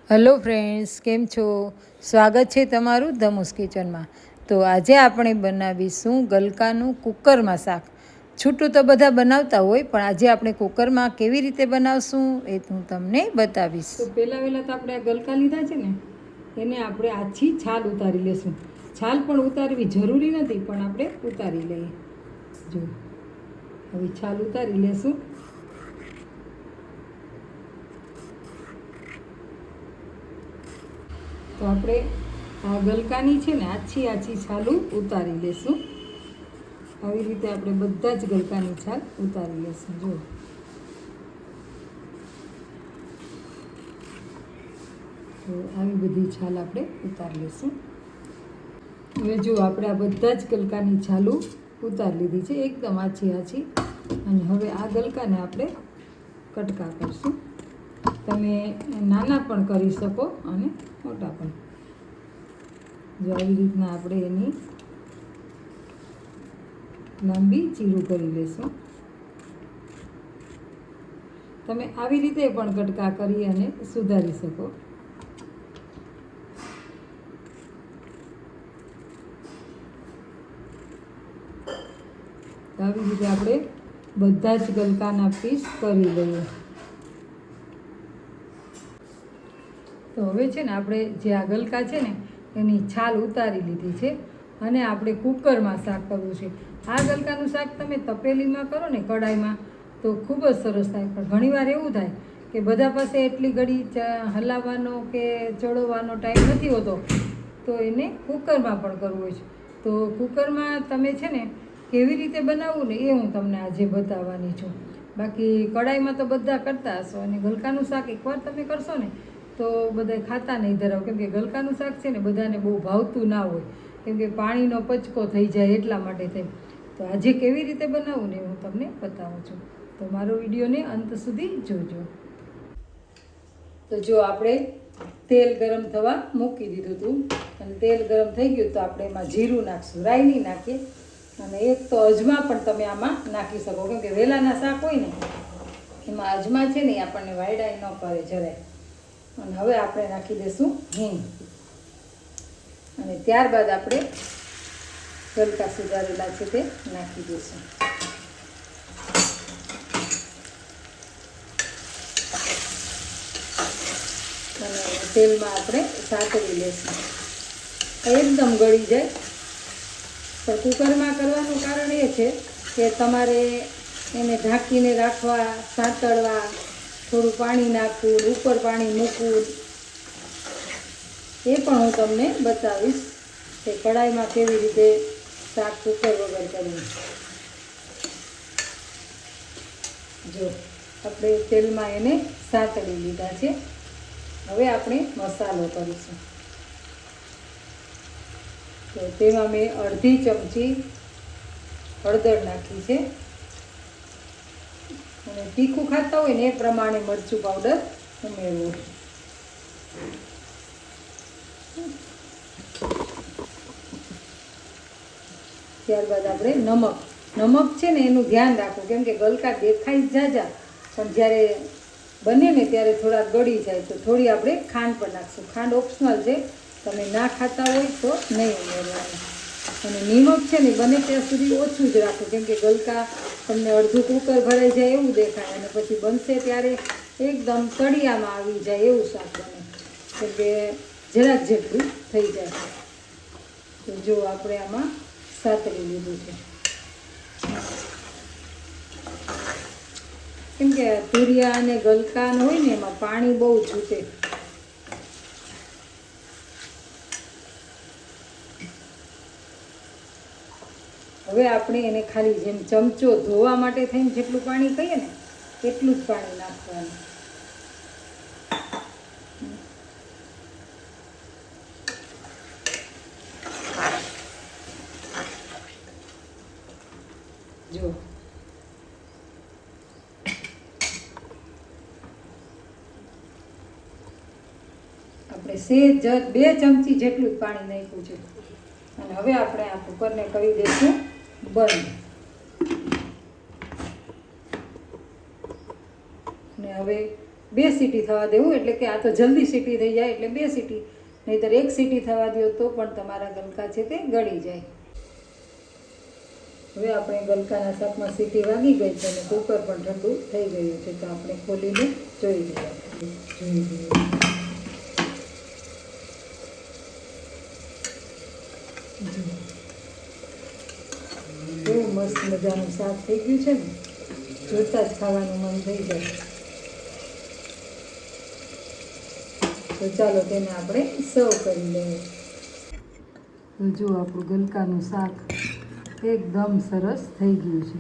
Hello friends, કેમ છો? સ્વાગત છે તમારું ધમુસ કિચનમાં. તો આજે આપણે બનાવીશું ગલકાનું કુકરમાં શાક. છૂટું તો બધા બનાવતા હોય, પણ આજે આપણે કુકરમાં કેવી રીતે બનાવશું એ હું તમને બતાવીશ. તો પહેલાં તો આપણે આ ગલકા લીધા છે ને, એને આપણે આછી છાલ ઉતારી લેશું. છાલ પણ ઉતારવી જરૂરી નથી, પણ આપણે ઉતારી લઈએ. જો હવે છાલ ઉતારી લેશું. તો આપણે આ ગલકાની છે ને આછી છાલું ઉતારી લેશું. આવી રીતે આપણે બધા જ ગલકાની છાલ ઉતારી લેશું. જો તો આવી બધી છાલ આપણે ઉતારી લેશું. હવે જો આપણે આ બધા જ ગલકાની છાલું ઉતારી લીધી છે, એકદમ આછી. અને હવે આ ગલકાને આપણે કટકા કરશું. તમે નાના પણ કરી શકો અને મોટા પણ. જો આવી રીતના આપણે એની લાંબી ચીરું કરી લેશું. તમે આવી રીતે પણ કટકા કરી અને સુધારી શકો. આવી રીતે આપણે બધા જ ગલકાના પીસ કરી લઈએ. તો હવે છે ને આપણે જે આ ગલકા છે ને એની છાલ ઉતારી લીધી છે અને આપણે કુકરમાં શાક કરવું છે. આ ગલકાનું શાક તમે તપેલીમાં કરો ને, કડાઈમાં, તો ખૂબ જ સરસ થાય. પણ ઘણીવાર એવું થાય કે બધા પાસે એટલી ઘડી હલાવવાનો કે ચોળવવાનો ટાઈમ નથી હોતો, તો એને કુકરમાં પણ કરવું હોય છે. તો કુકરમાં તમે છે ને કેવી રીતે બનાવવું ને એ હું તમને આજે બતાવવાની છું. બાકી કડાઈમાં તો બધા કરતા હશો, અને ગલકાનું શાક એકવાર તમે કરશો ને તો બધા ખાતા નહીં ધરાવ. કેમ કે ગલકાનું શાક છે ને બધાને બહુ ભાવતું ના હોય, કેમ કે પાણીનો પચકો થઈ જાય એટલા માટે થઈ. તો આજે કેવી રીતે બનાવવું ને હું તમને બતાવું છું. તો મારો વિડીયોને અંત સુધી જોજો. તો જો આપણે તેલ ગરમ થવા મૂકી દીધું હતું, અને તેલ ગરમ થઈ ગયું તો આપણે એમાં જીરું નાખશું. રાઈ નહીં નાખીએ. અને એક તો અજમા પણ તમે આમાં નાખી શકો, કેમ કે વેલાના શાક હોય ને એમાં અજમા છે ને આપણને વાયડાઈ ન કરે જરાય. અને હવે આપણે નાખી દઈશું હિંગ. અને ત્યારબાદ આપણે ગલકા સુધારેલા છે તે નાખી દઈશું. અને તેલમાં આપણે સાતળી લઈશું. એકદમ ગળી જાય. પણ કુકરમાં કરવાનું કારણ એ છે કે તમારે એને ઢાંકીને રાખવા, સાતળવા, થોડું પાણી નાખવું, ઉપર પાણી મૂકવું, એ પણ હું તમને બતાવીશ કે કડાઈમાં કેવી રીતે શાક કુકર વગર કરવું. જો આપણે તેલમાં એને સાતળી લીધા છે. હવે આપણે મસાલો કરીશું. તો તેમાં મેં અડધી ચમચી હળદર નાખી છે. અને તીખું ખાતા હોય ને એ પ્રમાણે મરચું પાવડર ઉમેરવું. ત્યારબાદ આપણે નમક છે ને એનું ધ્યાન રાખવું, કેમ કે ગલકા દેખાય ઝાઝા, પણ જ્યારે બને ને ત્યારે થોડા ગળી જાય. તો થોડી આપણે ખાંડ પણ નાખશું. ખાંડ ઓપ્શનલ છે, તમે ના ખાતા હોય તો નહીં ઉમેરવાનું. અને નિમક છે ને બને ત્યાં સુધી ઓછું જ રાખવું, કેમ કે ગલકા તમને અડધું કુકર ભરાઈ જાય એવું દેખાય, અને પછી બનશે ત્યારે એકદમ તળિયામાં આવી જાય એવું શાક બને. કેમ કે જરાક જેટલું થઈ જાય. તો જો આપણે આમાં સાતળી લીધું છે. કેમ કે તુરિયા અને ગલકાન હોય ને એમાં પાણી બહુ છૂટે. હવે આપણે એને ખાલી જેમ ચમચો ધોવા માટે થઈને જેટલું પાણી કહીએ ને એટલું જ પાણી નાખવાનું. જો આપણે સેજ 2 ચમચી જેટલું જ પાણી નાખ્યું છે. અને હવે આપણે આ કુકરને કરી દઈશું બંધ. અને હવે 2 સીટી થવા દેવું, એટલે કે આ તો જલ્દી સીટી થઈ જાય એટલે 2 સીટી, નહીંતર 1 સીટી થવા દો તો પણ તમારા ગલકા છે તે ગળી જાય. હવે આપણે ગલકાના શાકમાં સીટી વાગી ગઈ છે અને કુકર પણ ઠંડુ થઈ ગયું છે, તો આપણે ખોલીને જોઈ લઈએ. કેવું મસ્ત મજાનું શાક થઈ ગયું છે ને, જોતાં જ ખાવાનું મન થઈ જાય. તો ચાલો તેને આપણે સર્વ કરી લઈએ. તો જો આપણું ગલકાનું શાક એકદમ સરસ થઈ ગયું છે.